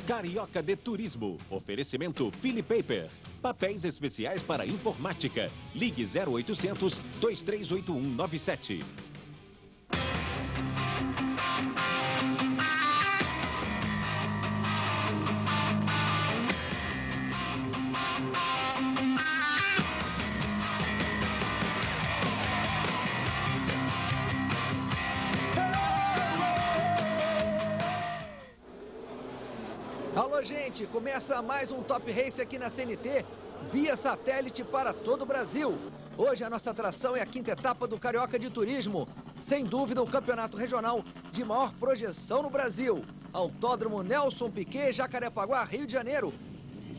Carioca de Turismo. Oferecimento Philly Paper. Papéis especiais para informática. Ligue 0800 238197. Alô, gente! Começa mais um Top Race aqui na CNT, via satélite para todo o Brasil. Hoje a nossa atração é a quinta etapa do Carioca de Turismo. Sem dúvida, o campeonato regional de maior projeção no Brasil. Autódromo Nelson Piquet, Jacarepaguá, Rio de Janeiro.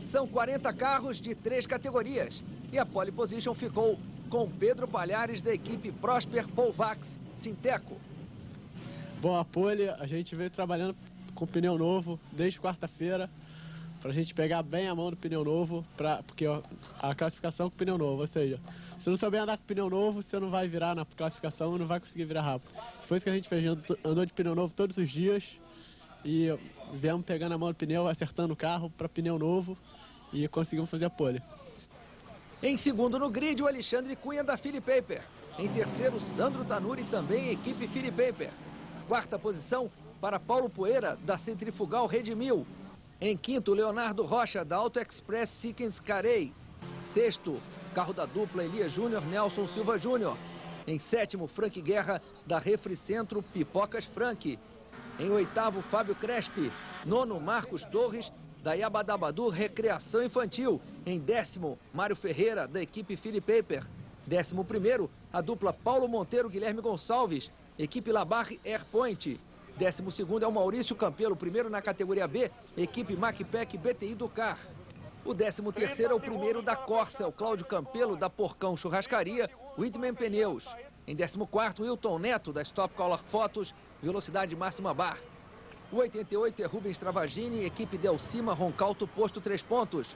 São 40 carros de 3 categorias. E a pole position ficou com Pedro Palhares, da equipe Prosper Polvax Sinteco. Bom, a pole a gente veio trabalhando com pneu novo desde quarta-feira, para a gente pegar bem a mão do pneu novo, porque a classificação com pneu novo, ou seja, se não souber andar com pneu novo, você não vai virar na classificação e não vai conseguir virar rápido. Foi isso que a gente fez, andou de pneu novo todos os dias e viemos pegando a mão do pneu, acertando o carro para pneu novo e conseguimos fazer a pole. Em segundo no grid, o Alexandre Cunha, da Philly Paper. Em terceiro, Sandro Tanuri, também equipe Philly Paper. Quarta posição para Paulo Poeira, da Centrifugal Redmil. Em quinto, Leonardo Rocha, da Auto Express Sickens Carey. Sexto, carro da dupla Elias Júnior, Nelson Silva Júnior. Em sétimo, Frank Guerra, da Refricentro Pipocas Frank. Em oitavo, Fábio Crespi. Nono, Marcos Torres, da Yabadabadu Recreação Infantil. Em décimo, Mário Ferreira, da equipe Philly Paper. 11º, a dupla Paulo Monteiro Guilherme Gonçalves, equipe Labarre Airpoint. 12º é o Maurício Campelo, primeiro na categoria B, equipe Macpec BTI do CAR. O 13º é o primeiro da Corsa, o Cláudio Campelo, da Porcão Churrascaria, Whitman Pneus. Em 14º, Wilton Neto, da Stop Color Fotos, Velocidade Máxima Bar. O 88 é Rubens Travagini, equipe Delcima Roncalto Posto 3 Pontos.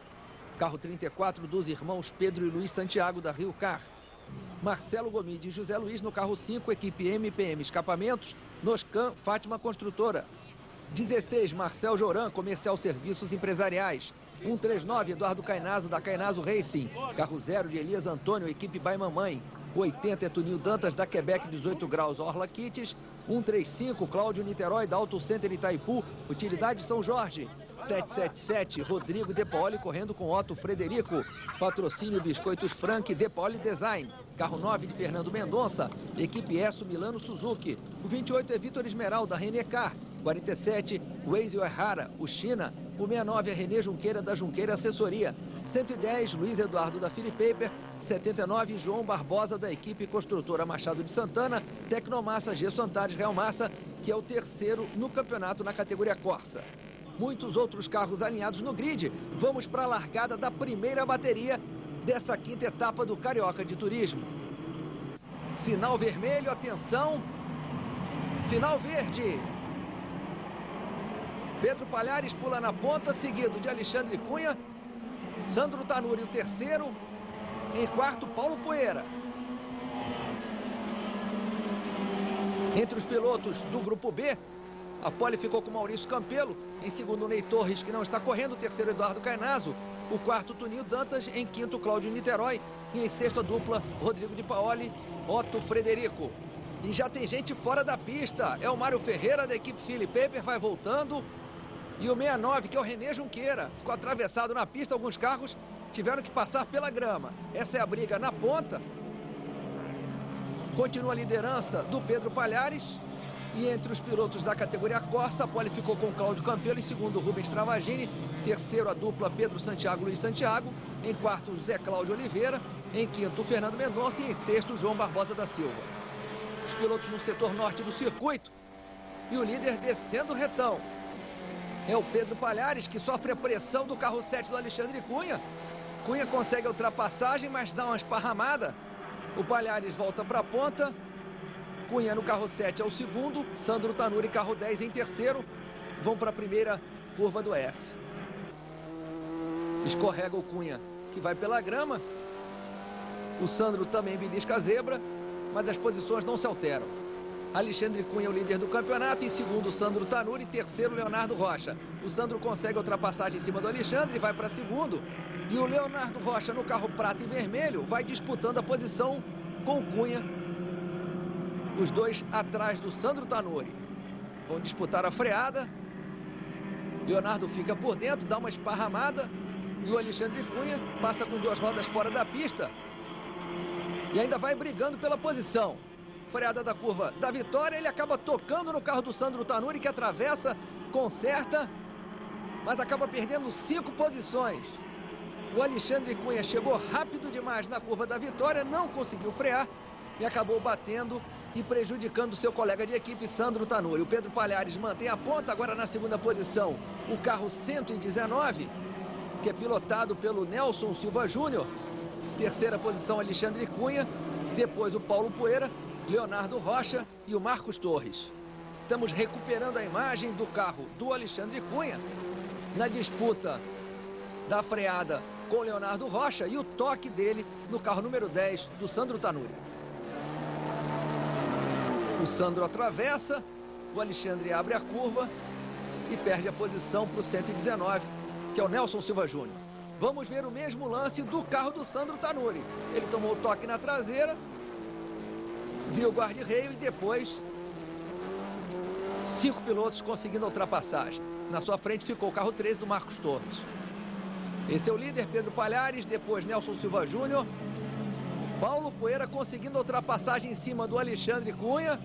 Carro 34 dos irmãos Pedro e Luiz Santiago, da Rio Car. Marcelo Gomide e José Luiz no carro 5, equipe MPM Escapamentos, Noscan Fátima Construtora. 16, Marcel Joran, Comercial Serviços Empresariais. 139, Eduardo Cainazo, da Cainazo Racing. Carro 0 de Elias Antônio, equipe Bai Mamãe. 80 é Tuninho Dantas, da Quebec 18 Graus Orla Kits. 135, Cláudio Niterói, da Auto Center Itaipu, Utilidade São Jorge. 777, Rodrigo De Paoli, correndo com Otto Frederico. Patrocínio Biscoitos Frank, De Paoli Design. Carro 9 de Fernando Mendonça, equipe ESSO Milano Suzuki. O 28 é Vitor Esmeralda, Renecar. 47, Waze O'Hara, o China. O 69 é Renê Junqueira, da Junqueira Assessoria. 110, Luiz Eduardo, da Philly Paper. 79, João Barbosa, da equipe construtora Machado de Santana. Tecnomassa Gesso Antares Real Massa, que é o terceiro no campeonato na categoria Corsa. Muitos outros carros alinhados no grid. Vamos para a largada da primeira bateria dessa quinta etapa do Carioca de Turismo. Sinal vermelho, atenção. Sinal verde. Pedro Palhares pula na ponta, seguido de Alexandre Cunha. Sandro Tanuri, o terceiro. Em quarto, Paulo Poeira. Entre os pilotos do grupo B, a pole ficou com Maurício Campelo. Em segundo, Ney Torres, que não está correndo. O terceiro, Eduardo Cainazo. O quarto, Tuninho Dantas. Em quinto, Cláudio Niterói. E em sexto, a dupla Rodrigo de Paoli, Otto Frederico. E já tem gente fora da pista. É o Mário Ferreira, da equipe Philly Paper, vai voltando. E o 69, que é o Renê Junqueira. Ficou atravessado na pista. Alguns carros tiveram que passar pela grama. Essa é a briga na ponta. Continua a liderança do Pedro Palhares. E entre os pilotos da categoria Corsa, a pole ficou com Cláudio Campelo. Em segundo, Rubens Travagini. Terceiro, a dupla Pedro Santiago, Luiz Santiago. Em quarto, José Cláudio Oliveira. Em quinto, Fernando Mendonça. E em sexto, João Barbosa da Silva. Os pilotos no setor norte do circuito. E o líder descendo o retão é o Pedro Palhares, que sofre a pressão do carro 7 do Alexandre Cunha. Cunha consegue a ultrapassagem, mas dá uma esparramada. O Palhares volta para a ponta. Cunha no carro 7 é o segundo. Sandro Tanuri, carro 10, em terceiro. Vão para a primeira curva do S. Escorrega o Cunha, que vai pela grama. O Sandro também belisca a zebra, mas as posições não se alteram. Alexandre Cunha, o líder do campeonato. Em segundo, Sandro Tanuri. Terceiro, Leonardo Rocha. O Sandro consegue a ultrapassagem em cima do Alexandre e vai para segundo. E o Leonardo Rocha, no carro prata e vermelho, vai disputando a posição com o Cunha. Os dois atrás do Sandro Tanuri. Vão disputar a freada. Leonardo fica por dentro, dá uma esparramada. E o Alexandre Cunha passa com duas rodas fora da pista. E ainda vai brigando pela posição. Freada da curva da vitória, ele acaba tocando no carro do Sandro Tanuri, que atravessa, conserta, mas acaba perdendo 5 posições. O Alexandre Cunha chegou rápido demais na curva da vitória, não conseguiu frear e acabou batendo e prejudicando seu colega de equipe, Sandro Tanuri. O Pedro Palhares mantém a ponta, agora na segunda posição, o carro 119, que é pilotado pelo Nelson Silva Júnior. Terceira posição, Alexandre Cunha, depois o Paulo Poeira, Leonardo Rocha e o Marcos Torres. Estamos recuperando a imagem do carro do Alexandre Cunha na disputa da freada com o Leonardo Rocha e o toque dele no carro número 10 do Sandro Tanuri. O Sandro atravessa, o Alexandre abre a curva e perde a posição para o 119, que é o Nelson Silva Júnior. Vamos ver o mesmo lance do carro do Sandro Tanuri. Ele tomou o toque na traseira, viu o guarda-reio e depois 5 pilotos conseguindo a ultrapassagem. Na sua frente ficou o carro 13 do Marcos Torres. Esse é o líder, Pedro Palhares, depois Nelson Silva Júnior. Paulo Poeira conseguindo a ultrapassagem em cima do Alexandre Cunha.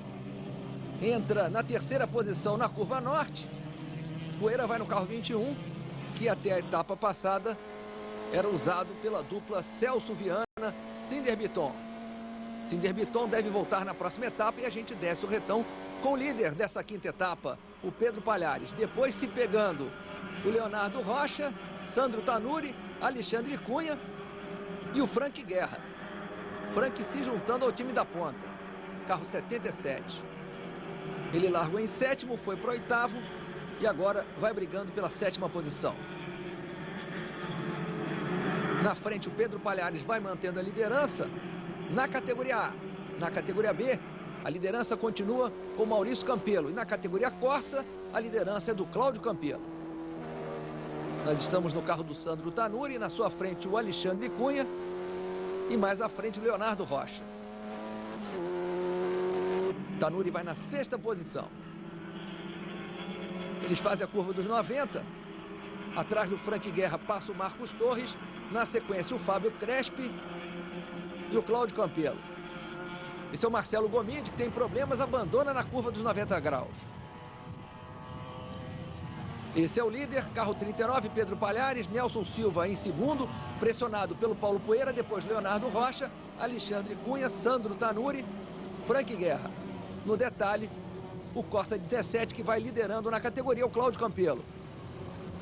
Entra na terceira posição na curva norte. Poeira vai no carro 21, que até a etapa passada era usado pela dupla Celso Viana, Cinder Bitton. Cinder Bitton deve voltar na próxima etapa e a gente desce o retão com o líder dessa quinta etapa, o Pedro Palhares. Depois se pegando o Leonardo Rocha, Sandro Tanuri, Alexandre Cunha e o Frank Guerra. Frank se juntando ao time da ponta, carro 77. Ele largou em sétimo, foi para o oitavo e agora vai brigando pela sétima posição. Na frente o Pedro Palhares vai mantendo a liderança na categoria A. Na categoria B, a liderança continua com Maurício Campelo. E na categoria Corsa, a liderança é do Cláudio Campelo. Nós estamos no carro do Sandro Tanuri, na sua frente o Alexandre Cunha e mais à frente o Leonardo Rocha. Tanuri vai na sexta posição. Eles fazem a curva dos 90. Atrás do Frank Guerra passa o Marcos Torres. Na sequência o Fábio Crespi e o Cláudio Campelo. Esse é o Marcelo Gomide, que tem problemas, abandona na curva dos 90 graus. Esse é o líder, carro 39, Pedro Palhares, Nelson Silva em segundo, pressionado pelo Paulo Poeira, depois Leonardo Rocha, Alexandre Cunha, Sandro Tanuri, Frank Guerra. No detalhe, o Corsa 17 que vai liderando na categoria, o Cláudio Campelo.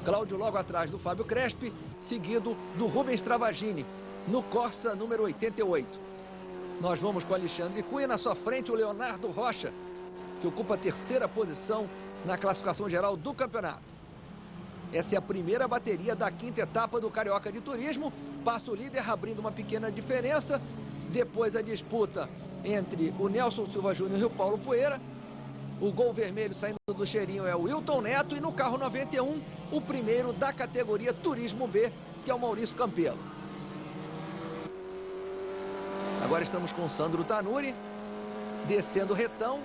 Cláudio logo atrás do Fábio Crespi, seguido do Rubens Travagini, no Corsa número 88. Nós vamos com o Alexandre Cunha, na sua frente o Leonardo Rocha, que ocupa a terceira posição na classificação geral do campeonato. Essa é a primeira bateria da quinta etapa do Carioca de Turismo. Passa o líder abrindo uma pequena diferença. Depois a disputa entre o Nelson Silva Júnior e o Paulo Poeira. O gol vermelho saindo do cheirinho é o Wilton Neto. E no carro 91, o primeiro da categoria Turismo B, que é o Maurício Campelo. Agora estamos com o Sandro Tanuri, descendo o retão.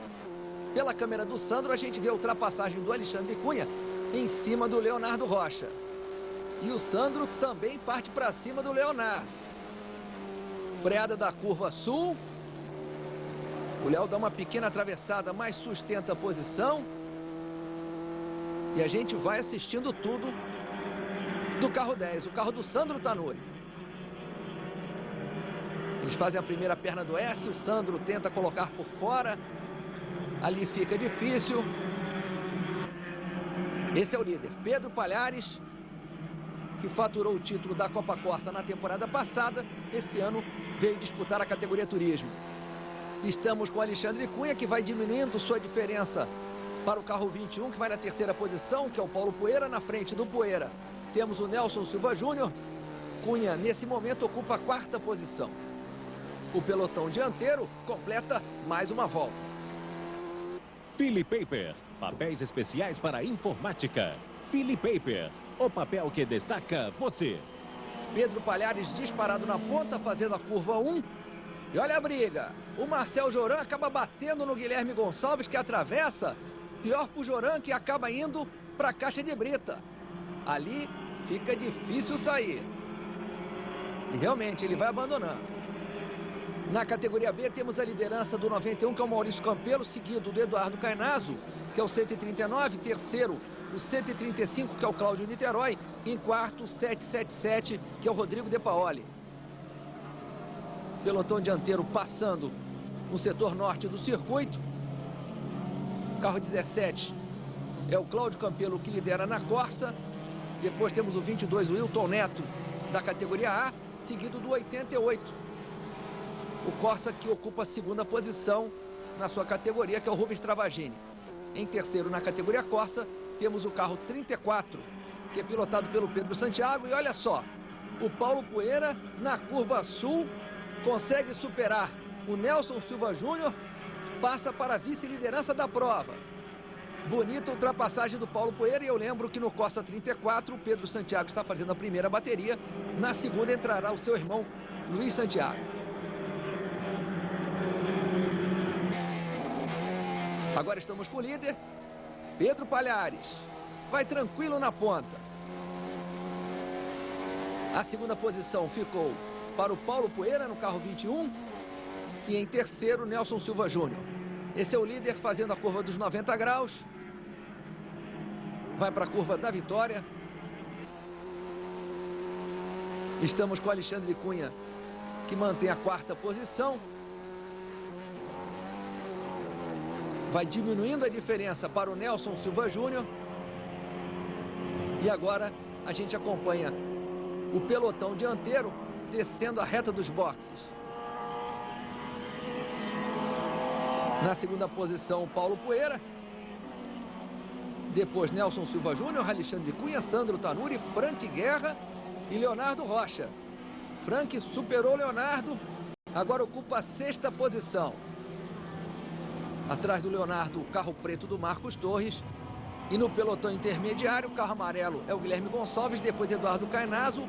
Pela câmera do Sandro, a gente vê a ultrapassagem do Alexandre Cunha em cima do Leonardo Rocha. E o Sandro também parte para cima do Leonardo. Freada da curva sul. O Léo dá uma pequena atravessada, mas sustenta a posição. E a gente vai assistindo tudo do carro 10, o carro do Sandro Tanuri. Eles fazem a primeira perna do S, o Sandro tenta colocar por fora. Ali fica difícil. Esse é o líder, Pedro Palhares, que faturou o título da Copa Corsa na temporada passada. Esse ano veio disputar a categoria Turismo. Estamos com o Alexandre Cunha, que vai diminuindo sua diferença para o carro 21, que vai na terceira posição, que é o Paulo Poeira. Na frente do Poeira temos o Nelson Silva Júnior. Cunha, nesse momento, ocupa a quarta posição. O pelotão dianteiro completa mais uma volta. Philip Paper, papéis especiais para informática. Philip Paper, o papel que destaca você. Pedro Palhares disparado na ponta, fazendo a curva 1. E olha a briga. O Marcel Joran acaba batendo no Guilherme Gonçalves, que atravessa. Pior pro Joran, que acaba indo para a caixa de brita. Ali fica difícil sair. E realmente ele vai abandonando. Na categoria B temos a liderança do 91, que é o Maurício Campelo, seguido do Eduardo Cainazzo, que é o 139, terceiro o 135, que é o Cláudio Niterói, em quarto o 777, que é o Rodrigo De Paoli. Pelotão dianteiro passando no setor norte do circuito. Carro 17 é o Cláudio Campelo, que lidera na Corsa. Depois temos o 22, o Wilton Neto, da categoria A, seguido do 88. O Corsa, que ocupa a segunda posição na sua categoria, que é o Rubens Travagini. Em terceiro, na categoria Corsa, temos o carro 34, que é pilotado pelo Pedro Santiago. E olha só, o Paulo Poeira, na curva sul, consegue superar o Nelson Silva Júnior, passa para a vice-liderança da prova. Bonita ultrapassagem do Paulo Poeira. E eu lembro que no Corsa 34, o Pedro Santiago está fazendo a primeira bateria. Na segunda entrará o seu irmão, Luiz Santiago. Agora estamos com o líder, Pedro Palhares. Vai tranquilo na ponta. A segunda posição ficou para o Paulo Poeira no carro 21. E em terceiro, Nelson Silva Júnior. Esse é o líder fazendo a curva dos 90 graus. Vai para a curva da vitória. Estamos com o Alexandre Cunha, que mantém a quarta posição. Vai diminuindo a diferença para o Nelson Silva Júnior. E agora a gente acompanha o pelotão dianteiro descendo a reta dos boxes. Na segunda posição, Paulo Poeira. Depois, Nelson Silva Júnior, Alexandre Cunha, Sandro Tanuri, Frank Guerra e Leonardo Rocha. Frank superou Leonardo, agora ocupa a sexta posição. Atrás do Leonardo, o carro preto do Marcos Torres. E no pelotão intermediário, o carro amarelo é o Guilherme Gonçalves, depois Eduardo Cainazzo,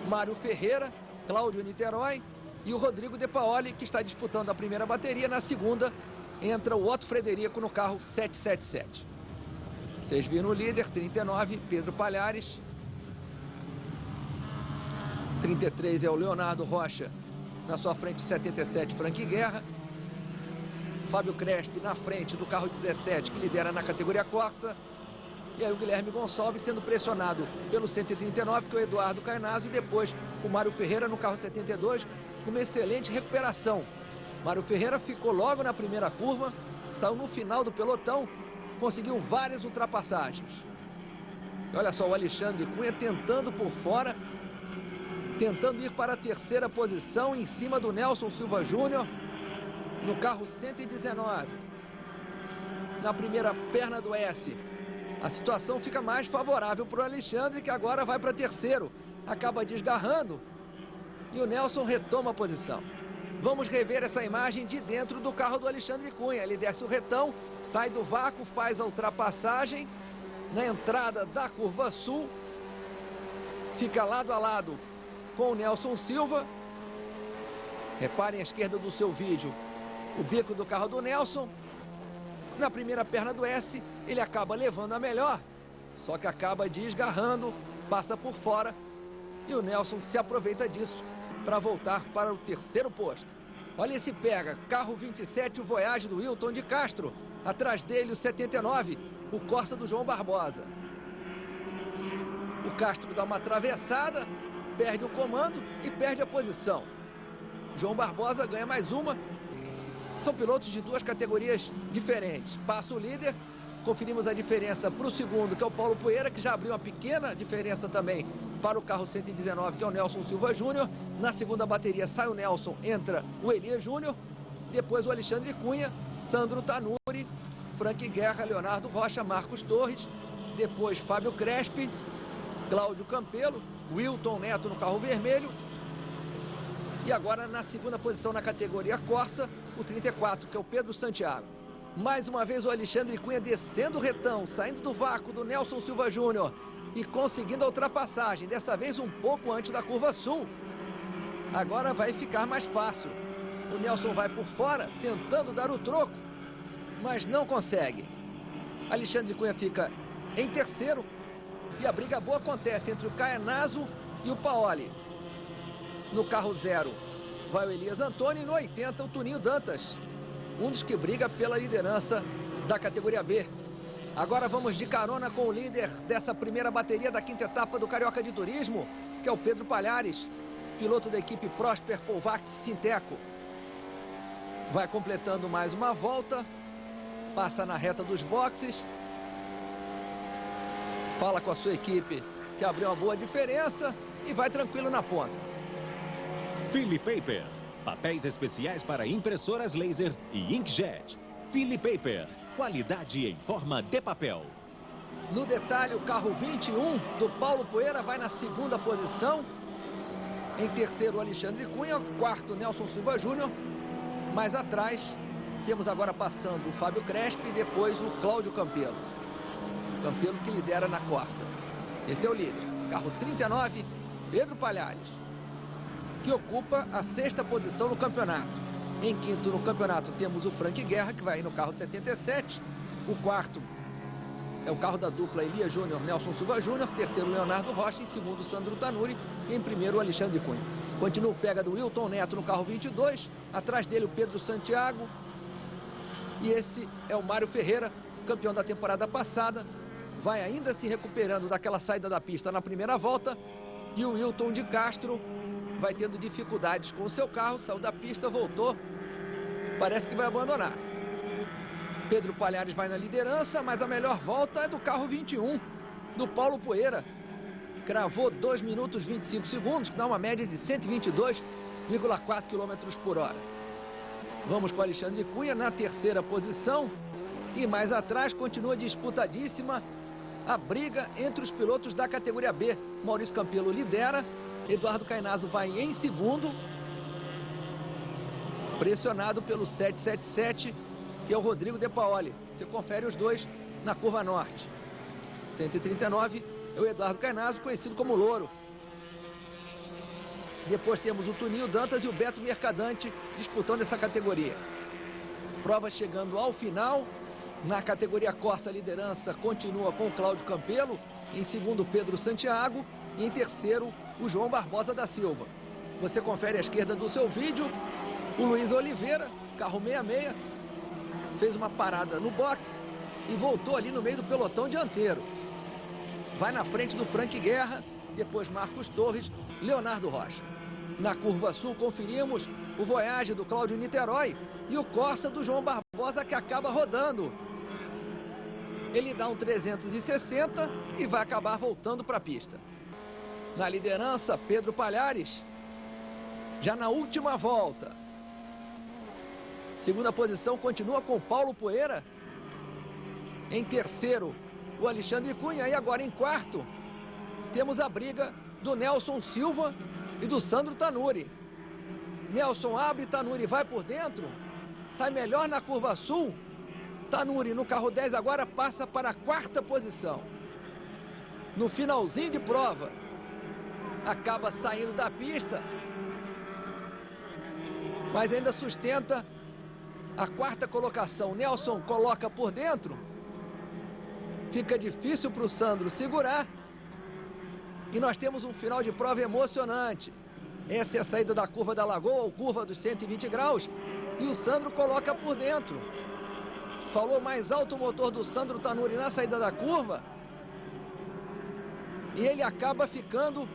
Mário Ferreira, Cláudio Niterói e o Rodrigo De Paoli, que está disputando a primeira bateria. Na segunda, entra o Otto Frederico no carro 777. Vocês viram o líder, 39, Pedro Palhares. 33 é o Leonardo Rocha, na sua frente 77, Frank Guerra. Fábio Crespi na frente do carro 17, que lidera na categoria Corsa. E aí o Guilherme Gonçalves sendo pressionado pelo 139, que é o Eduardo Cainazzo. E depois o Mário Ferreira no carro 72, com uma excelente recuperação. Mário Ferreira ficou logo na primeira curva, saiu no final do pelotão, conseguiu várias ultrapassagens. E olha só o Alexandre Cunha tentando por fora, tentando ir para a terceira posição em cima do Nelson Silva Júnior no carro 119. Na primeira perna do S, a situação fica mais favorável para o Alexandre, que agora vai para terceiro, acaba desgarrando e o Nelson retoma a posição. Vamos rever essa imagem de dentro do carro do Alexandre Cunha. Ele desce o retão, sai do vácuo, faz a ultrapassagem na entrada da curva sul, fica lado a lado com o Nelson Silva. Reparem à esquerda do seu vídeo o bico do carro do Nelson. Na primeira perna do S, ele acaba levando a melhor, só que acaba desgarrando, passa por fora e o Nelson se aproveita disso para voltar para o terceiro posto. Olha esse pega, carro 27, o Voyage do Wilton de Castro. Atrás dele o 79, o Corsa do João Barbosa. O Castro dá uma atravessada, perde o comando e perde a posição. João Barbosa ganha mais uma. São pilotos de duas categorias diferentes. Passa o líder, conferimos a diferença para o segundo, que é o Paulo Poeira, que já abriu uma pequena diferença também para o carro 119, que é o Nelson Silva Júnior. Na segunda bateria sai o Nelson, entra o Elias Júnior, depois o Alexandre Cunha, Sandro Tanuri, Frank Guerra, Leonardo Rocha, Marcos Torres, depois Fábio Crespi, Cláudio Campelo, Wilton Neto no carro vermelho. E agora na segunda posição na categoria Corsa, o 34, que é o Pedro Santiago. Mais uma vez o Alexandre Cunha descendo o retão, saindo do vácuo do Nelson Silva Júnior e conseguindo a ultrapassagem, dessa vez um pouco antes da curva sul. Agora vai ficar mais fácil. O Nelson vai por fora, tentando dar o troco, mas não consegue. Alexandre Cunha fica em terceiro e a briga boa acontece entre o Caenazo e o Paoli. No carro 0 vai o Elias Antônio e no 80 o Tuninho Dantas, um dos que briga pela liderança da categoria B. Agora vamos de carona com o líder dessa primeira bateria da quinta etapa do Carioca de Turismo, que é o Pedro Palhares, piloto da equipe Prosper Polvax Sinteco. Vai completando mais uma volta, passa na reta dos boxes, fala com a sua equipe que abriu uma boa diferença e vai tranquilo na ponta. Philly Paper, papéis especiais para impressoras laser e inkjet. Philly Paper, qualidade em forma de papel. No detalhe, o carro 21 do Paulo Poeira vai na segunda posição. Em terceiro, o Alexandre Cunha. Quarto, Nelson Silva Júnior. Mais atrás, temos agora passando o Fábio Crespi e depois o Cláudio Campelo. Campelo que lidera na Corsa. Esse é o líder. Carro 39, Pedro Palhares, que ocupa a sexta posição no campeonato. Em quinto no campeonato temos o Frank Guerra, que vai no carro 77. O quarto é o carro da dupla Elias Júnior, Nelson Silva Júnior. Terceiro, Leonardo Rocha. Em segundo, Sandro Tanuri. E em primeiro, o Alexandre Cunha. Continua o pega do Wilton Neto no carro 22. Atrás dele, o Pedro Santiago. E esse é o Mário Ferreira, campeão da temporada passada. Vai ainda se recuperando daquela saída da pista na primeira volta. E o Wilton de Castro vai tendo dificuldades com o seu carro, saiu da pista, voltou, parece que vai abandonar. Pedro Palhares vai na liderança, mas a melhor volta é do carro 21, do Paulo Poeira. Cravou 2 minutos 25 segundos, que dá uma média de 122,4 km por hora. Vamos com o Alexandre Cunha na terceira posição. E mais atrás continua disputadíssima a briga entre os pilotos da categoria B. Maurício Campelo lidera. Eduardo Caenazo vai em segundo, pressionado pelo 777, que é o Rodrigo De Paoli. Você confere os dois na curva norte. 139 é o Eduardo Caenazo, conhecido como Louro. Depois temos o Tuninho Dantas e o Beto Mercadante disputando essa categoria. Prova chegando ao final. Na categoria Corsa, a liderança continua com o Cláudio Campelo. Em segundo, Pedro Santiago. E em terceiro, o João Barbosa da Silva. Você confere à esquerda do seu vídeo o Luiz Oliveira, carro 66, fez uma parada no box e voltou ali no meio do pelotão dianteiro. Vai na frente do Frank Guerra, depois Marcos Torres, Leonardo Rocha. Na curva sul conferimos o Voyage do Cláudio Niterói e o Corsa do João Barbosa, que acaba rodando. Ele dá um 360 e vai acabar voltando para a pista. Na liderança, Pedro Palhares, já na última volta. Segunda posição continua com o Paulo Poeira. Em terceiro, o Alexandre Cunha. E agora em quarto, temos a briga do Nelson Silva e do Sandro Tanuri. Nelson abre, Tanuri vai por dentro, sai melhor na curva sul. Tanuri no carro 10 agora passa para a quarta posição. No finalzinho de prova, acaba saindo da pista, mas ainda sustenta a quarta colocação. Nelson coloca por dentro, fica difícil para o Sandro segurar, e nós temos um final de prova emocionante. Essa é a saída da curva da Lagoa, ou curva dos 120 graus, e o Sandro coloca por dentro. Falou mais alto o motor do Sandro Tanuri na saída da curva, e ele acaba ficando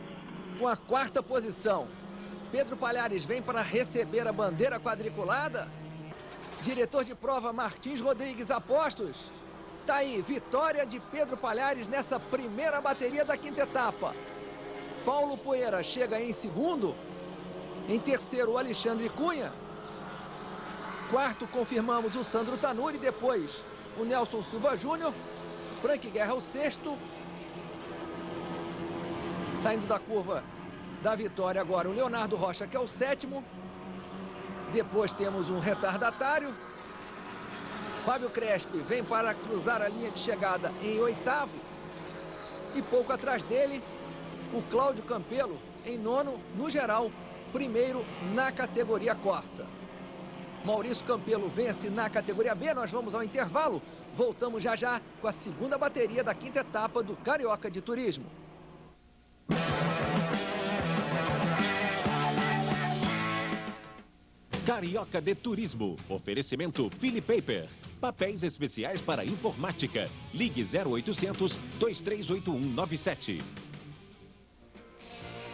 com a quarta posição. Pedro Palhares vem para receber a bandeira quadriculada. Diretor de prova Martins Rodrigues Apostos. Tá aí, vitória de Pedro Palhares nessa primeira bateria da quinta etapa. Paulo Poeira chega em segundo. Em terceiro, o Alexandre Cunha. Quarto, confirmamos o Sandro Tanuri. Depois, o Nelson Silva Júnior. Frank Guerra, o sexto. Saindo da curva da vitória agora o Leonardo Rocha, que é o sétimo. Depois temos um retardatário. Fábio Crespi vem para cruzar a linha de chegada em 8º. E pouco atrás dele, o Cláudio Campelo em 9º no geral, 1º na categoria Corsa. Maurício Campelo vence na categoria B. Nós vamos ao intervalo. Voltamos já já com a segunda bateria da 5ª etapa do Carioca de Turismo. Carioca de Turismo. Oferecimento Philip Paper. Papéis especiais para informática. Ligue 0800 238197.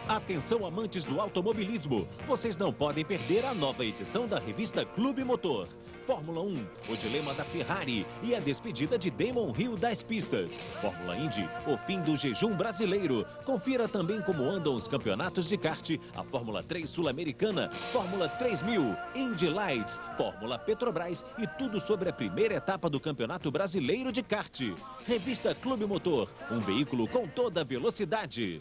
Atenção, amantes do automobilismo. Vocês não podem perder a nova edição da revista Clube Motor. Fórmula 1, o dilema da Ferrari e a despedida de Damon Hill das pistas. Fórmula Indy, o fim do jejum brasileiro. Confira também como andam os campeonatos de kart, a Fórmula 3 Sul-Americana, Fórmula 3000, Indy Lights, Fórmula Petrobras e tudo sobre a primeira etapa do Campeonato Brasileiro de Kart. Revista Clube Motor, um veículo com toda a velocidade.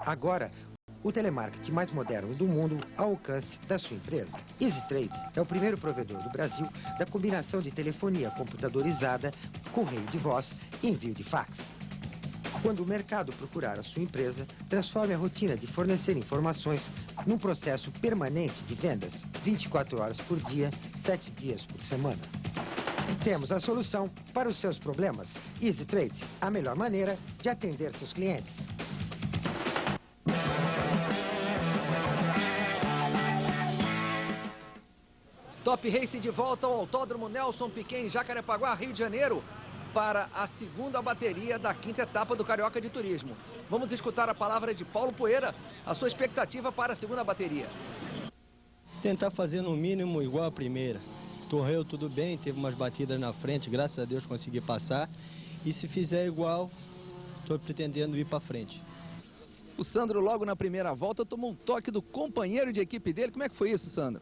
Agora, o telemarketing mais moderno do mundo ao alcance da sua empresa. EasyTrade é o primeiro provedor do Brasil da combinação de telefonia computadorizada, correio de voz e envio de fax. Quando o mercado procurar a sua empresa, transforme a rotina de fornecer informações num processo permanente de vendas, 24 horas por dia, 7 dias por semana. Temos a solução para os seus problemas. EasyTrade, a melhor maneira de atender seus clientes. Top Race de volta ao Autódromo Nelson Piquet em Jacarepaguá, Rio de Janeiro, para a segunda bateria da 5ª etapa do Carioca de Turismo. Vamos escutar a palavra de Paulo Poeira, a sua expectativa para a segunda bateria. Tentar fazer no mínimo igual a primeira. Correu tudo bem, teve umas batidas na frente, graças a Deus consegui passar. E se fizer igual, estou pretendendo ir para frente. O Sandro, logo na primeira volta, tomou um toque do companheiro de equipe dele. Como é que foi isso, Sandro?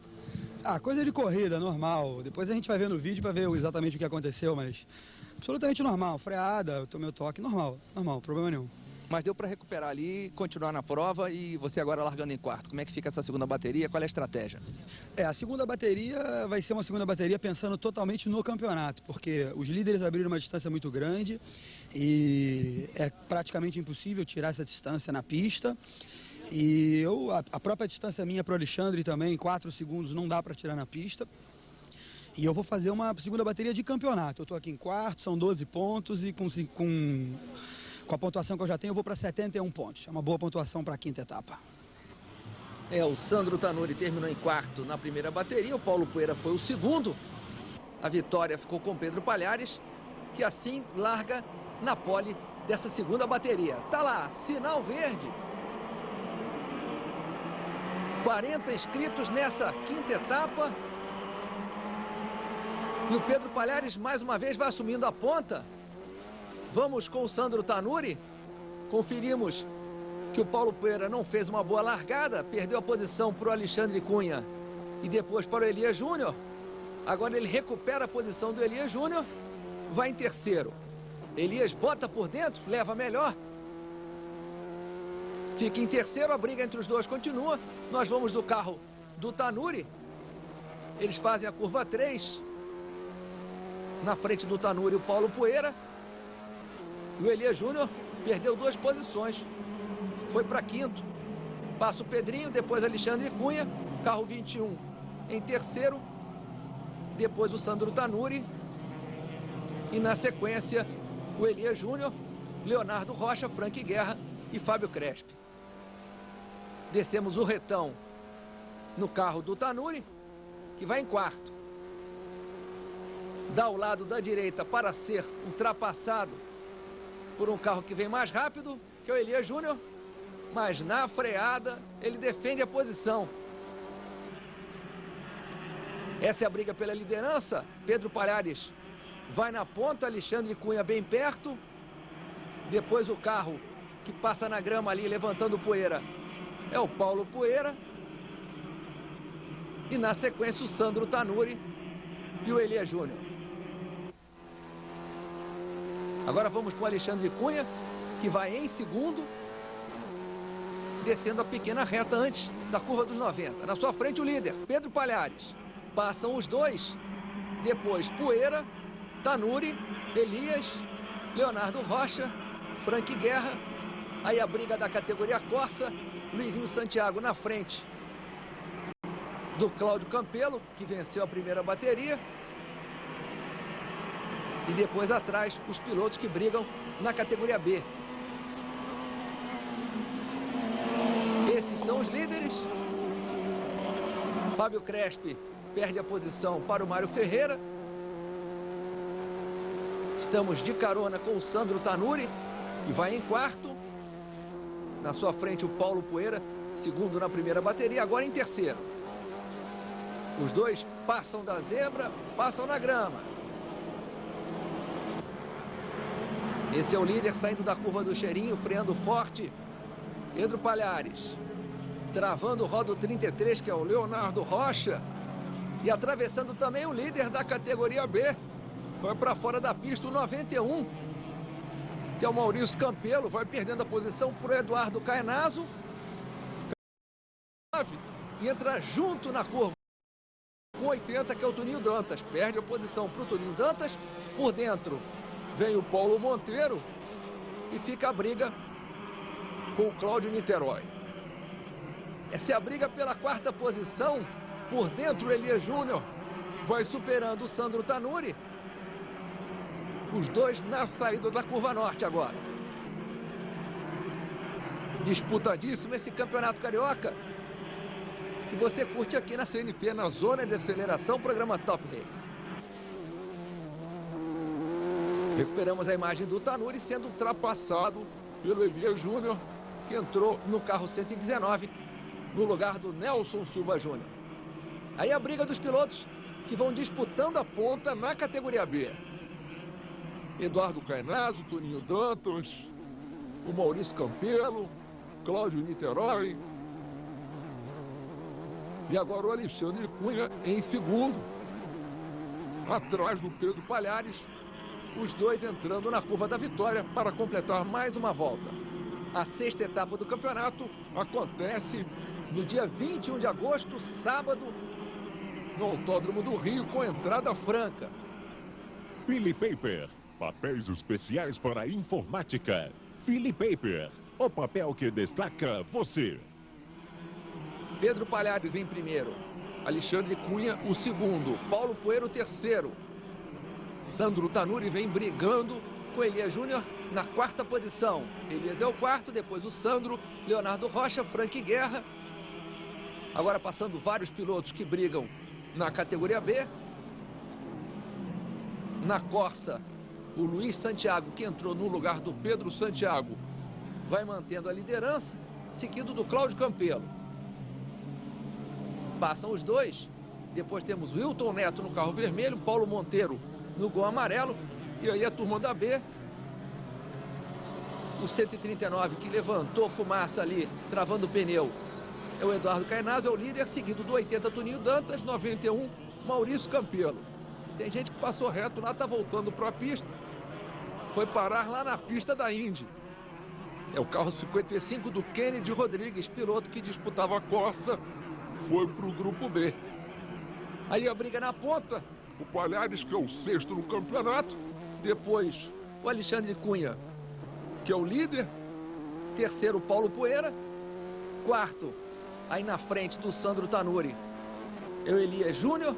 Coisa de corrida, normal. Depois a gente vai ver no vídeo para ver exatamente o que aconteceu, mas absolutamente normal. Freada, eu tomei o toque, normal, problema nenhum. Mas deu para recuperar ali, continuar na prova e você agora largando em 4º. Como é que fica essa segunda bateria? Qual é a estratégia? A segunda bateria vai ser uma segunda bateria pensando totalmente no campeonato, porque os líderes abriram uma distância muito grande e é praticamente impossível tirar essa distância na pista. E a própria distância minha para o Alexandre também, 4 segundos, não dá para tirar na pista. E eu vou fazer uma segunda bateria de campeonato. Eu estou aqui em 4º, são 12 pontos e com a pontuação que eu já tenho, eu vou para 71 pontos. É uma boa pontuação para a 5ª etapa. O Sandro Tanuri terminou em 4º na primeira bateria, o Paulo Poeira foi o 2º. A vitória ficou com Pedro Palhares, que assim larga na pole dessa segunda bateria. Tá lá, sinal verde. 40 inscritos nessa 5ª etapa. E o Pedro Palhares mais uma vez vai assumindo a ponta. Vamos com o Sandro Tanuri. Conferimos que o Paulo Poeira não fez uma boa largada, perdeu a posição para o Alexandre Cunha e depois para o Elias Júnior. Agora ele recupera a posição do Elias Júnior, vai em 3º. Elias bota por dentro, leva melhor. Fica em 3º, a briga entre os dois continua. Nós vamos do carro do Tanuri. Eles fazem a curva 3. Na frente do Tanuri, o Paulo Poeira. E o Elias Júnior perdeu 2 posições. Foi para 5º. Passa o Pedrinho, depois Alexandre Cunha. Carro 21 em 3º. Depois o Sandro Tanuri. E na sequência, o Elias Júnior, Leonardo Rocha, Frank Guerra e Fábio Crespi. Descemos o retão no carro do Tanuri, que vai em 4º. Dá o lado da direita para ser ultrapassado por um carro que vem mais rápido, que é o Elias Júnior, mas na freada ele defende a posição. Essa é a briga pela liderança. Pedro Palhares vai na ponta, Alexandre Cunha bem perto. Depois o carro que passa na grama ali levantando poeira é o Paulo Poeira. E na sequência o Sandro Tanuri e o Elias Júnior. Agora vamos com o Alexandre Cunha, que vai em segundo, descendo a pequena reta antes da curva dos 90. Na sua frente o líder, Pedro Palhares. Passam os dois, depois Poeira, Tanuri, Elias, Leonardo Rocha, Frank Guerra. Aí a briga da categoria Corsa, Luizinho Santiago na frente do Cláudio Campelo, que venceu a primeira bateria. E depois atrás os pilotos que brigam na categoria B. Esses são os líderes. Fábio Crespi perde a posição para o Mário Ferreira. Estamos de carona com o Sandro Tanuri, que vai em quarto. Na sua frente o Paulo Poeira, segundo na primeira bateria, agora em terceiro. Os dois passam da zebra, passam na grama. Esse é o líder saindo da curva do Cheirinho, freando forte. Pedro Palhares, travando o rodo 33, que é o Leonardo Rocha. E atravessando também o líder da categoria B. Vai para fora da pista o 91, que é o Maurício Campelo. Vai perdendo a posição para o Eduardo Caenazo. E entra junto na curva com 80, que é o Toninho Dantas. Perde a posição para o Toninho Dantas. Por dentro vem o Paulo Monteiro. E fica a briga com o Cláudio Niterói. Essa é a briga pela quarta posição. Por dentro o Elias Júnior vai superando o Sandro Tanuri. Os dois na saída da curva norte agora. Disputadíssimo esse campeonato carioca, que você curte aqui na CNP, na zona de aceleração, programa Top Race. Recuperamos a imagem do Tanuri sendo ultrapassado pelo Elias Júnior, que entrou no carro 119 no lugar do Nelson Silva Júnior. Aí a briga dos pilotos que vão disputando a ponta na categoria B. Eduardo Caenazo, Toninho Dantas, o Maurício Campelo, Cláudio Niterói. E agora o Alexandre Cunha em segundo, atrás do Pedro Palhares. Os dois entrando na curva da vitória para completar mais uma volta. A sexta etapa do campeonato acontece no dia 21 de agosto, sábado, no Autódromo do Rio, com entrada franca. Philly Paper, papéis especiais para a informática. Philly Paper, o papel que destaca você. Pedro Palhares em primeiro, Alexandre Cunha o segundo, Paulo Poeira o terceiro. Sandro Tanuri vem brigando com Elias Júnior na quarta posição. Elias é o quarto, depois o Sandro, Leonardo Rocha, Frank Guerra. Agora passando vários pilotos que brigam na categoria B. Na Corsa, o Luiz Santiago, que entrou no lugar do Pedro Santiago, vai mantendo a liderança, seguido do Cláudio Campelo. Passam os dois. Depois temos o Wilton Neto no carro vermelho, Paulo Monteiro no gol amarelo. E aí a turma da B, o 139 que levantou fumaça ali, travando o pneu, é o Eduardo Caenazo, é o líder, seguido do 80 Toninho Dantas, 91 Maurício Campelo. Tem gente que passou reto lá, tá voltando para a pista, foi parar lá na pista da Indy. É o carro 55 do Kennedy Rodrigues, piloto que disputava a Corsa, foi para o grupo B. Aí a briga na ponta, o Palhares, que é o sexto no campeonato, depois o Alexandre Cunha, que é o líder, terceiro Paulo Poeira, quarto, aí na frente do Sandro Tanuri, é o Elias Júnior,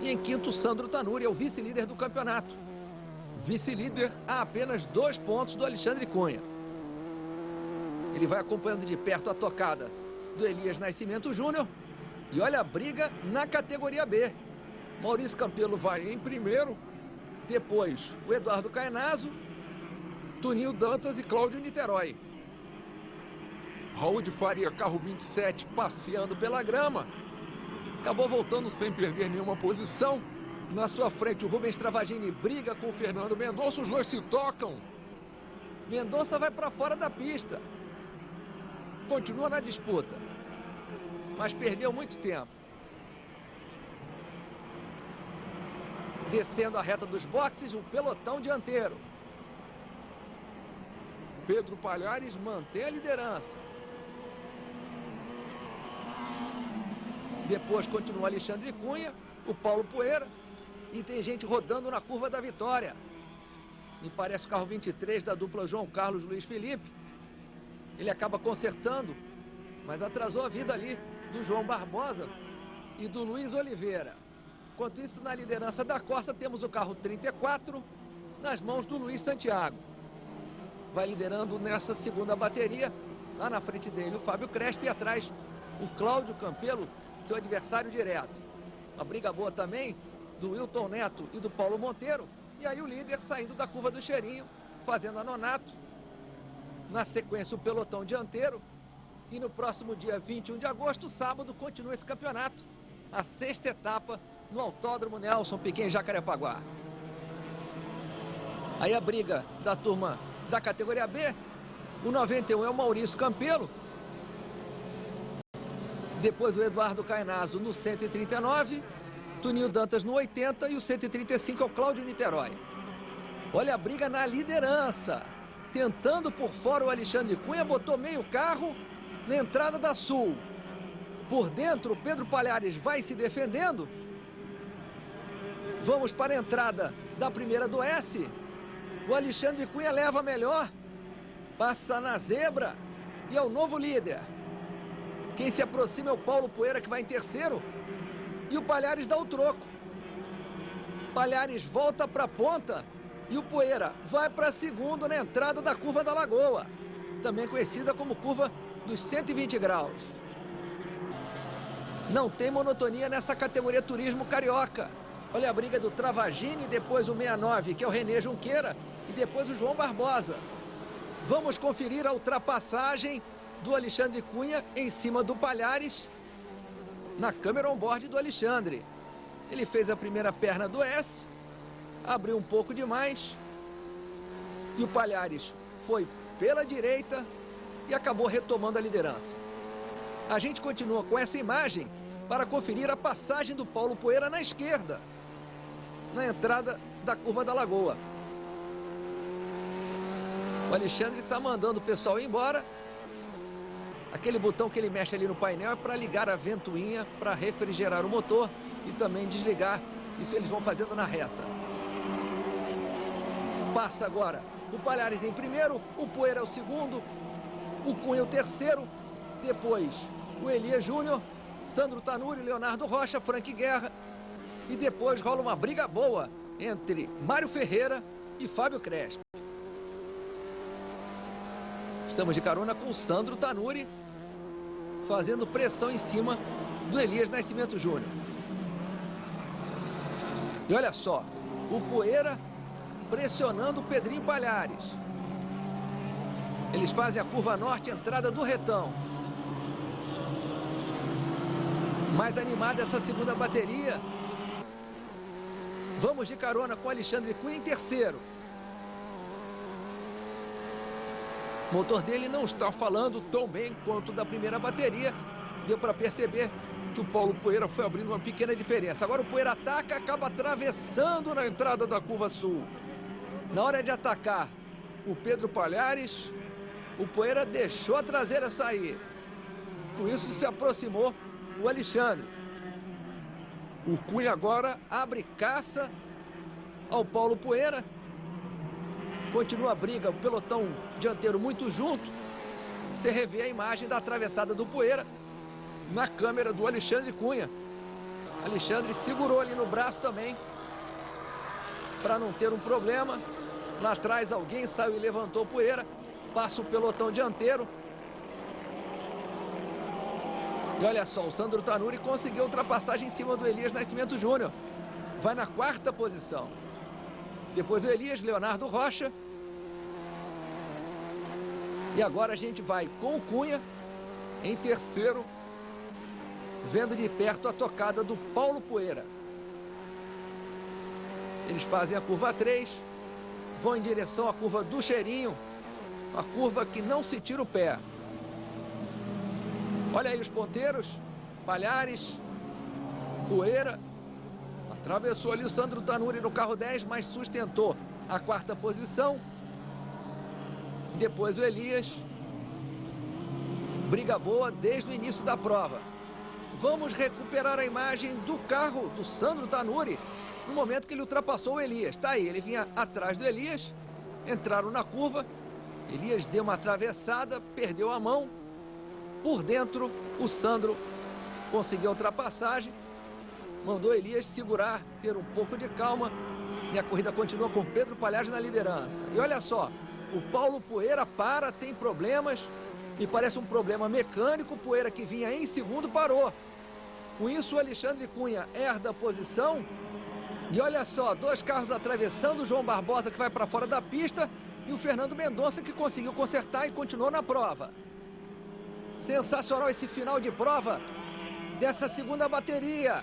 e em quinto o Sandro Tanuri, é o vice-líder do campeonato. Vice-líder a apenas 2 pontos do Alexandre Cunha. Ele vai acompanhando de perto a tocada do Elias Nascimento Júnior. E olha a briga na categoria B. Maurício Campelo vai em primeiro, depois o Eduardo Caenazo, Toninho Dantas e Cláudio Niterói. Raul de Faria, carro 27, passeando pela grama. Acabou voltando sem perder nenhuma posição. Na sua frente o Rubens Travagini briga com o Fernando Mendonça, os dois se tocam. Mendonça vai para fora da pista. Continua na disputa, mas perdeu muito tempo. Descendo a reta dos boxes, o pelotão dianteiro. Pedro Palhares mantém a liderança. Depois continua Alexandre Cunha, o Paulo Poeira. E tem gente rodando na curva da vitória. Me parece o carro 23 da dupla João Carlos Luiz Felipe. Ele acaba consertando, mas atrasou a vida ali do João Barbosa e do Luiz Oliveira. Enquanto isso, na liderança da Corsa, temos o carro 34 nas mãos do Luiz Santiago. Vai liderando nessa segunda bateria. Lá na frente dele o Fábio Crespo e atrás o Cláudio Campelo, seu adversário direto. Uma briga boa também do Wilton Neto e do Paulo Monteiro. E aí o líder saindo da curva do Cheirinho, fazendo a nonato. Na sequência o pelotão dianteiro. E no próximo dia 21 de agosto, sábado, continua esse campeonato. A sexta etapa no Autódromo Nelson Piquet em Jacarepaguá. Aí a briga da turma da categoria B. O 91 é o Maurício Campelo. Depois o Eduardo Cainazzo no 139. Tuninho Dantas no 80 e o 135 é o Cláudio Niterói. Olha a briga na liderança. Tentando por fora o Alexandre Cunha, botou meio carro na entrada da Sul. Por dentro, o Pedro Palhares vai se defendendo. Vamos para a entrada da primeira do S. O Alexandre Cunha leva melhor. Passa na zebra e é o novo líder. Quem se aproxima é o Paulo Poeira, que vai em terceiro. E o Palhares dá o troco. Palhares volta para a ponta e o Poeira vai para segundo na entrada da curva da Lagoa, também conhecida como curva dos 120 graus. Não tem monotonia nessa categoria turismo carioca. Olha a briga do Travagini, depois o 69, que é o Renê Junqueira, e depois o João Barbosa. Vamos conferir a ultrapassagem do Alexandre Cunha em cima do Palhares na câmera on-board do Alexandre. Ele fez a primeira perna do S, abriu um pouco demais e o Palhares foi pela direita e acabou retomando a liderança. A gente continua com essa imagem para conferir a passagem do Paulo Poeira na esquerda, na entrada da curva da Lagoa. O Alexandre está mandando o pessoal ir embora. Aquele botão que ele mexe ali no painel é para ligar a ventoinha, para refrigerar o motor e também desligar. Isso eles vão fazendo na reta. Passa agora o Palhares em primeiro, o Poeira é o segundo, o Cunha o terceiro, depois o Elias Júnior, Sandro Tanuri, Leonardo Rocha, Frank Guerra, e depois rola uma briga boa entre Mário Ferreira e Fábio Crespo. Estamos de carona com o Sandro Tanuri, fazendo pressão em cima do Elias Nascimento Júnior. E olha só, o Poeira pressionando o Pedrinho Palhares. Eles fazem a curva norte, entrada do retão. Mais animada essa segunda bateria. Vamos de carona com Alexandre Cunha em terceiro. O motor dele não está falando tão bem quanto da primeira bateria. Deu para perceber que o Paulo Poeira foi abrindo uma pequena diferença. Agora o Poeira ataca, acaba atravessando na entrada da curva sul. Na hora de atacar o Pedro Palhares, o Poeira deixou a traseira sair. Com isso se aproximou o Alexandre. O Cunha agora abre caça ao Paulo Poeira. Continua a briga, o pelotão dianteiro muito junto. Você revê a imagem da atravessada do Poeira na câmera do Alexandre Cunha. Alexandre segurou ali no braço também para não ter um problema. Lá atrás alguém saiu e levantou o Poeira. Passa o pelotão dianteiro. E olha só, o Sandro Tanuri conseguiu ultrapassagem em cima do Elias Nascimento Júnior. Vai na quarta posição. Depois do Elias, Leonardo Rocha. E agora a gente vai com o Cunha em terceiro, vendo de perto a tocada do Paulo Poeira. Eles fazem a curva 3, vão em direção à curva do Cheirinho, a curva que não se tira o pé. Olha aí os ponteiros, Palhares, Poeira. Atravessou ali o Sandro Tanuri no carro 10, mas sustentou a quarta posição. depois o Elias. Briga boa desde o início da prova. Vamos recuperar a imagem do carro do Sandro Tanuri no momento que ele ultrapassou o Elias. Tá aí, ele vinha atrás do Elias, entraram na curva, Elias deu uma atravessada, perdeu a mão. Por dentro, o Sandro conseguiu a ultrapassagem, mandou Elias segurar, ter um pouco de calma, e a corrida continua com Pedro Palhares na liderança. E olha só, o Paulo Poeira para, tem problemas, e parece um problema mecânico. Poeira, que vinha em segundo, parou. Com isso, o Alexandre Cunha herda a posição. E olha só, 2 carros atravessando, o João Barbosa, que vai para fora da pista, e o Fernando Mendonça, que conseguiu consertar e continuou na prova. Sensacional esse final de prova dessa segunda bateria.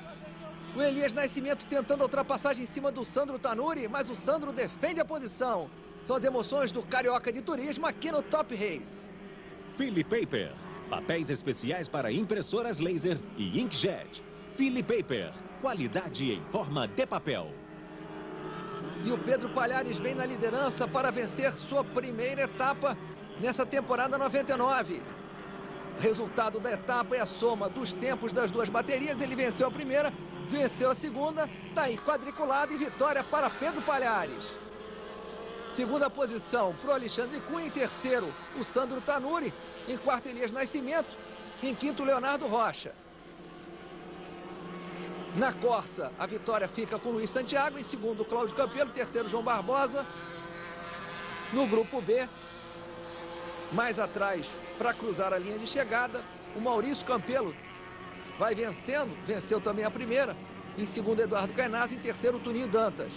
O Elias Nascimento tentando a ultrapassagem em cima do Sandro Tanuri, mas o Sandro defende a posição. São as emoções do Carioca de Turismo aqui no Top Race. Philly Paper, papéis especiais para impressoras laser e inkjet. Philly Paper, qualidade em forma de papel. E o Pedro Palhares vem na liderança para vencer sua primeira etapa nessa temporada 99. Resultado da etapa é a soma dos tempos das 2 baterias. Ele venceu a primeira, venceu a segunda, tá aí quadriculado e vitória para Pedro Palhares. Segunda posição para o Alexandre Cunha, em terceiro o Sandro Tanuri, em quarto Elias Nascimento, em quinto Leonardo Rocha. Na Corsa, a vitória fica com Luiz Santiago, em segundo Cláudio Campelo, terceiro João Barbosa. No grupo B, mais atrás, para cruzar a linha de chegada, o Maurício Campelo vai vencendo, venceu também a primeira, em segundo Eduardo Cainazzo, em terceiro Tuninho Dantas.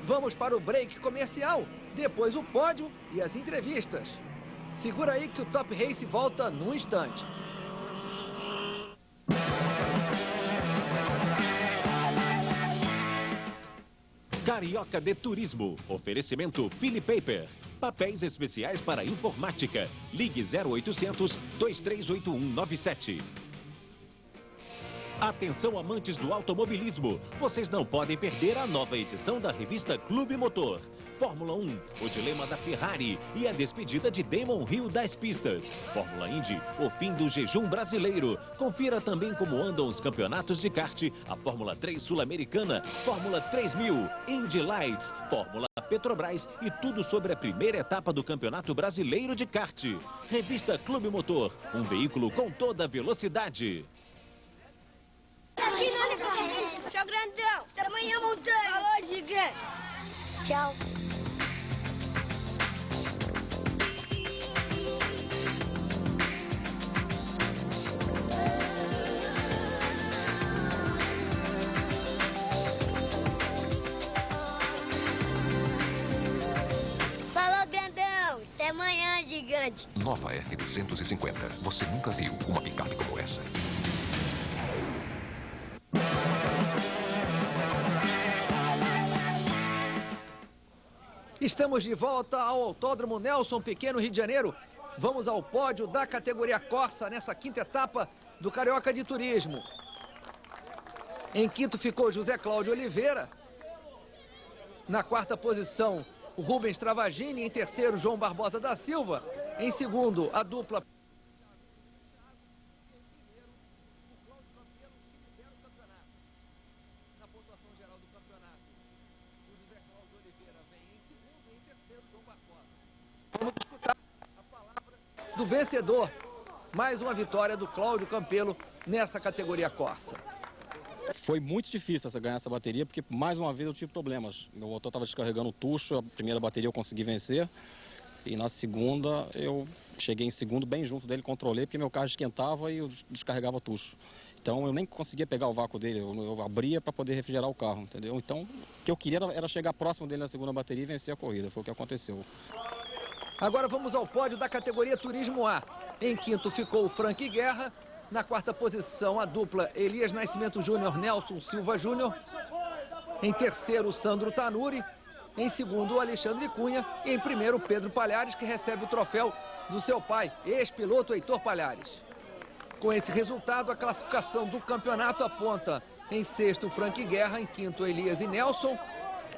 Vamos para o break comercial, depois o pódio e as entrevistas. Segura aí que o Top Race volta num instante. Carioca de Turismo, oferecimento Philly Paper, papéis especiais para informática. Ligue 0800 238197. Atenção, amantes do automobilismo, vocês não podem perder a nova edição da revista Clube Motor. Fórmula 1, o dilema da Ferrari e a despedida de Damon Hill das pistas. Fórmula Indy, o fim do jejum brasileiro. Confira também como andam os campeonatos de kart, a Fórmula 3 Sul-Americana, Fórmula 3000, Indy Lights, Fórmula Petrobras e tudo sobre a primeira etapa do Campeonato Brasileiro de Kart. Revista Clube Motor, um veículo com toda a velocidade. Tchau, grandão. Até amanhã, montanha. Falou, gigante. Tchau. Falou, grandão. Até amanhã, gigante. Nova F250. Você nunca viu uma picape como essa. Estamos de volta ao Autódromo Nelson Pequeno, Rio de Janeiro. Vamos ao pódio da categoria Corsa nessa quinta etapa do Carioca de Turismo. Em quinto ficou José Cláudio Oliveira. Na quarta posição, o Rubens Travagini. Em terceiro, João Barbosa da Silva. Em segundo, a dupla... Vamos escutar a palavra do vencedor. Mais uma vitória do Cláudio Campelo nessa categoria Corsa. Foi muito difícil ganhar essa bateria, porque mais uma vez eu tive problemas. Meu motor estava descarregando o tucho, a primeira bateria eu consegui vencer. E na segunda eu cheguei em segundo, bem junto dele, controlei, porque meu carro esquentava e eu descarregava o tucho. Então eu nem conseguia pegar o vácuo dele, eu abria para poder refrigerar o carro, entendeu? Então o que eu queria era chegar próximo dele na segunda bateria e vencer a corrida, foi o que aconteceu. Agora vamos ao pódio da categoria Turismo A. Em quinto ficou o Frank Guerra. Na quarta posição, a dupla Elias Nascimento Júnior, Nelson Silva Júnior. Em terceiro, o Sandro Tanuri. Em segundo, o Alexandre Cunha. E em primeiro, o Pedro Palhares, que recebe o troféu do seu pai, ex-piloto Heitor Palhares. Com esse resultado, a classificação do campeonato aponta em sexto, Frank Guerra. Em quinto, Elias e Nelson.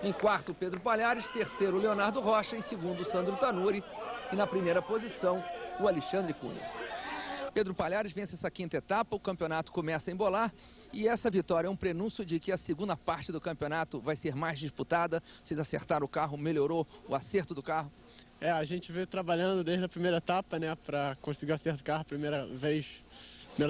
Em quarto, Pedro Palhares. Terceiro, Leonardo Rocha. Em segundo, Sandro Tanuri. E na primeira posição, o Alexandre Cunha. Pedro Palhares vence essa quinta etapa, o campeonato começa a embolar. E essa vitória é um prenúncio de que a segunda parte do campeonato vai ser mais disputada. Vocês acertaram o carro, melhorou o acerto do carro? A gente veio trabalhando desde a primeira etapa, né, para conseguir o acerto do carro. Primeira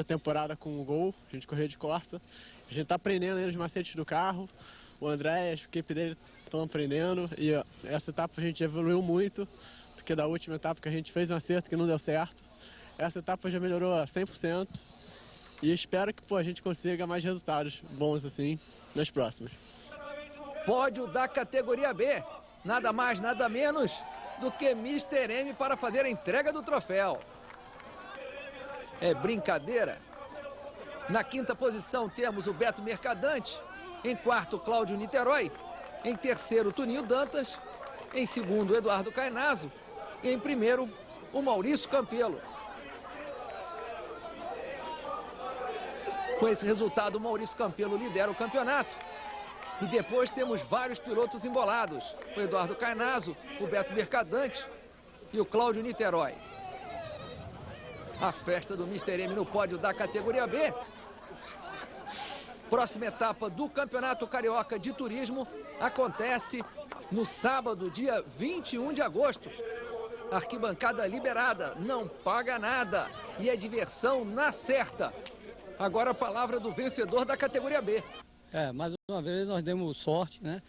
temporada com o Gol, a gente correu de Corsa. A gente está aprendendo aí os macetes do carro. O André e a equipe dele estão aprendendo. E essa etapa a gente evoluiu muito, porque da última etapa que a gente fez um acerto que não deu certo. Essa etapa já melhorou a 100%. E espero que a gente consiga mais resultados bons assim nas próximas. Pódio da categoria B. Nada mais, nada menos do que Mr. M para fazer a entrega do troféu. É brincadeira. Na quinta posição temos o Beto Mercadante. Em quarto, Cláudio Niterói. Em terceiro, Tuninho Dantas. Em segundo, Eduardo Cainazzo. E em primeiro, o Maurício Campelo. Com esse resultado, o Maurício Campelo lidera o campeonato. E depois temos vários pilotos embolados. O Eduardo Cainazzo, o Beto Mercadante e o Cláudio Niterói. A festa do Mr. M no pódio da categoria B. Próxima etapa do Campeonato Carioca de Turismo acontece no sábado, dia 21 de agosto. Arquibancada liberada, não paga nada e é diversão na certa. Agora a palavra do vencedor da categoria B. Mais uma vez nós demos sorte, né?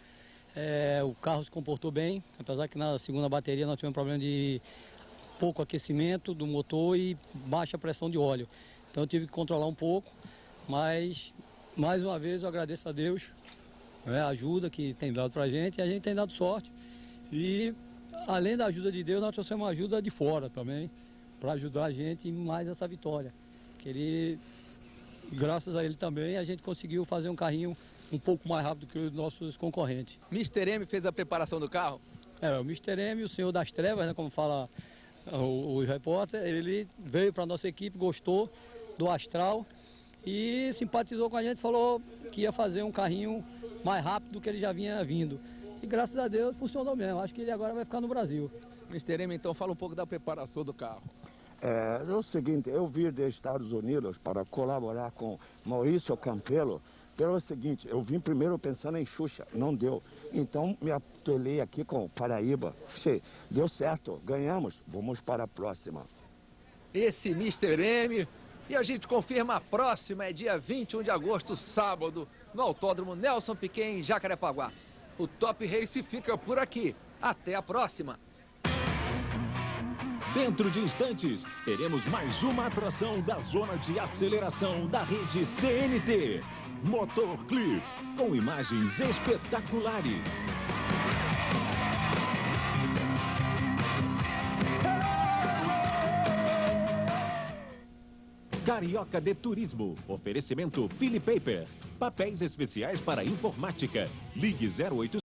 O carro se comportou bem, apesar que na segunda bateria nós tivemos um problema de pouco aquecimento do motor e baixa pressão de óleo. Então eu tive que controlar um pouco, mas mais uma vez eu agradeço a Deus, a ajuda que tem dado pra gente, e a gente tem dado sorte. E além da ajuda de Deus, nós trouxemos uma ajuda de fora também, para ajudar a gente em mais essa vitória. Que ele, graças a ele também, a gente conseguiu fazer um carrinho um pouco mais rápido que os nossos concorrentes. Mr. M fez a preparação do carro? O Mr. M, o Senhor das Trevas, né, como fala o repórter, ele veio para a nossa equipe, gostou do astral e simpatizou com a gente, falou que ia fazer um carrinho mais rápido do que ele já vinha vindo. E graças a Deus funcionou mesmo, acho que ele agora vai ficar no Brasil. Mr. M, então fala um pouco da preparação do carro. É o seguinte, eu vim dos Estados Unidos para colaborar com Maurício Campelo. Pelo seguinte, eu vim primeiro pensando em Xuxa, não deu. Então me atolei aqui com Paraíba. Deu certo, ganhamos, vamos para a próxima. Esse Mr. M, e a gente confirma a próxima, é dia 21 de agosto, sábado, no Autódromo Nelson Piquet, em Jacarepaguá. O Top Race fica por aqui. Até a próxima. Dentro de instantes, teremos mais uma atração da zona de aceleração da rede CNT. Motor Clip, com imagens espetaculares. Carioca de Turismo. Oferecimento Philip Paper. Papéis especiais para informática. Ligue 0800